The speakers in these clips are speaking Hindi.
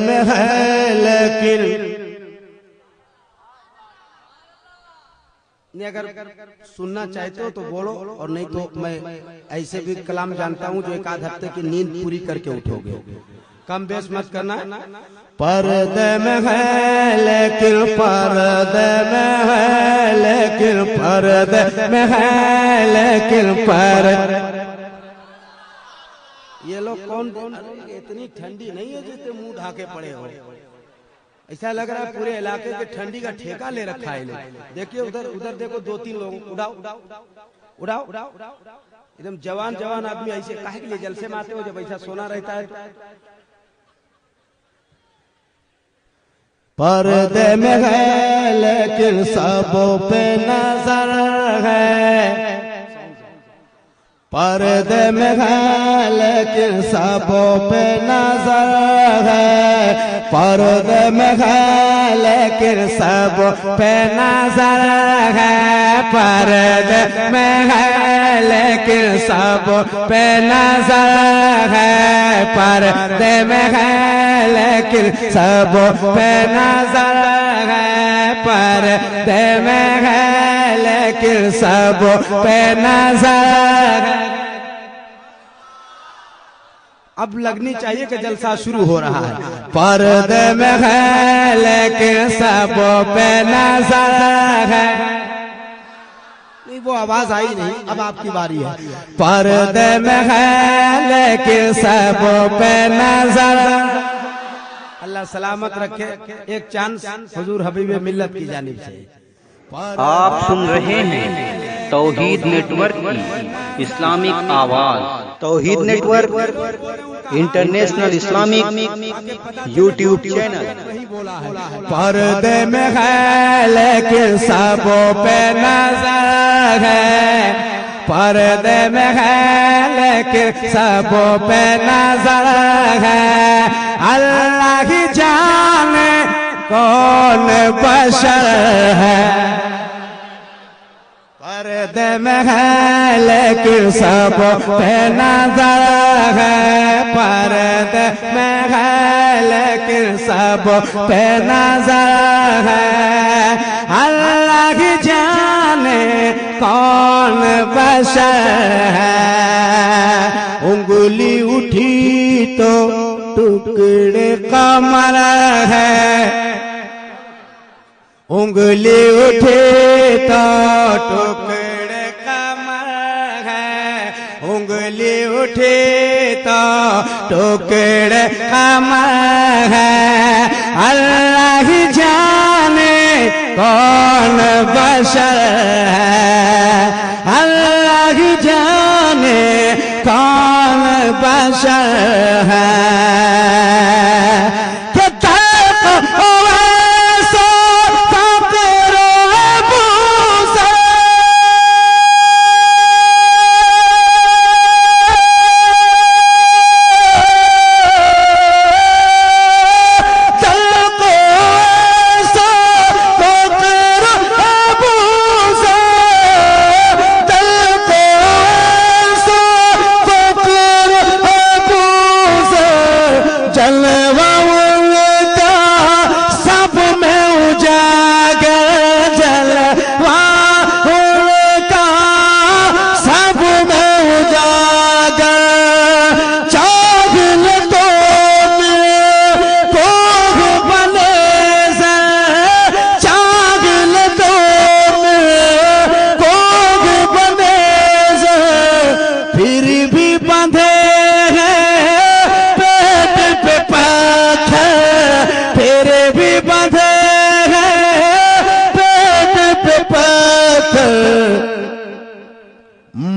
में है लेकिन अगर सुनना चाहते हो तो बोलो, और नहीं तो मैं ऐसे भी कलाम जानता हूँ जो एक आध हफ्ते की नींद पूरी करके उठोगे। कम बेस मत करना। पर्दे में है लेकिन पर्दे में है लेकिन पर्दे में है लेकिन ये लोग कौन? इतनी ठंडी नहीं है जितने मुंह ढाके पड़े हो। ऐसा लग रहा है पूरे इलाके के ठंडी का ठेका ले रखा है लोग। देखिए उधर उधर देखो, दो तीन लोग उड़ाओ उड़ाओ उड़ाओ एकदम जवान जवान आदमी ऐसे काहे के लिए जलसे में आते हो जब ऐसा सोना रहता है। पर्दे में है लेकिन सबों पे नजर है, पर्दे में है लेकिन सबों पे नजर है, पर्दे में है लेकिन सबों पे नजर है, पर्दे में है लेकिन सबों पे नजर है, पर्दे में है लेकिन सबों पे नजर है, पर्दे में है लेकिन सबों पे नजर है। अब लगनी चाहिए कि जलसा शुरू हो रहा है। पर्दे में है लेकिन सबों पे नजर है। नहीं वो आवाज आई नहीं, अब आपकी बारी है। पर्दे में है लेकिन सबों पे नजर। अल्लाह सलामत रखे। एक चांस हुजूर हबीब मिल्लत की जानिब से। आप सुन रहे हैं तौहीद नेटवर्क की इस्लामिक आवाज। Tauheed network international Islamic YouTube channel. पर्दे में है लेकिन सबों पे नजर है, पर्दे में है लेकिन सबों पे नजर है, अल्लाह ही जाने कौन बशर है। पर्दे में है लेकिन सबों पे नजर है, पर्दे में है लेकिन सबों पे नजर है, अल्लाह ही जाने कौन बशर है। उंगली उठी तो टुकड़े कमर है, उंगली उठी तो टुकड़े कमर है, उंगली उठी तो टुकड़े कमर है, अल्लाह ही जाने कौन बशर है, अल्लाह ही जाने कौन बशर है।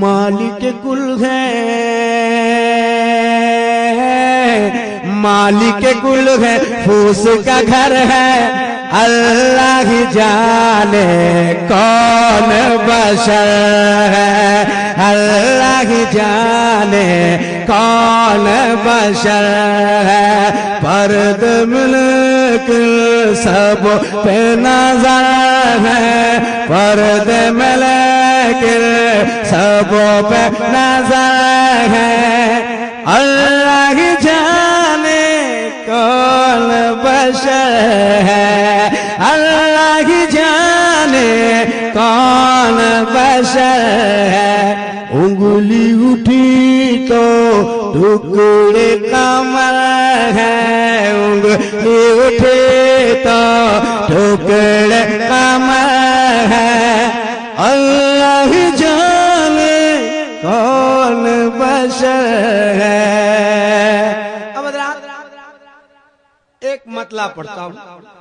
मालिक कुल है, मालिक कुल है, फूस का घर है, अल्लाह ही जाने कौन बशर है, अल्लाह ही जाने कौन बशर है। पर्द मिल्क सब पे नजर है, पर्द मिल्क सब पे नजर है, अल्लाह ही जाने को बशर है, अल्लाह ही जाने कौन बशर है। उंगली उठी तो टुकड़े कमर है, उंगली उठे तो टुकड़े कमर है, अल्लाह ही जाने कौन बशर है। अब एक मतला पढ़ता हूँ,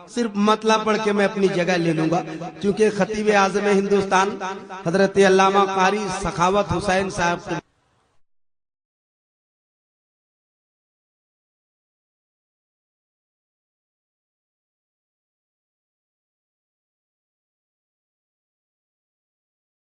सिर्फ मतला पढ़ के मैं अपनी जगह ले लूंगा, क्योंकि खतीब आज़म हिंदुस्तान हजरत अल्लामा कारी सखावत हुसैन साहब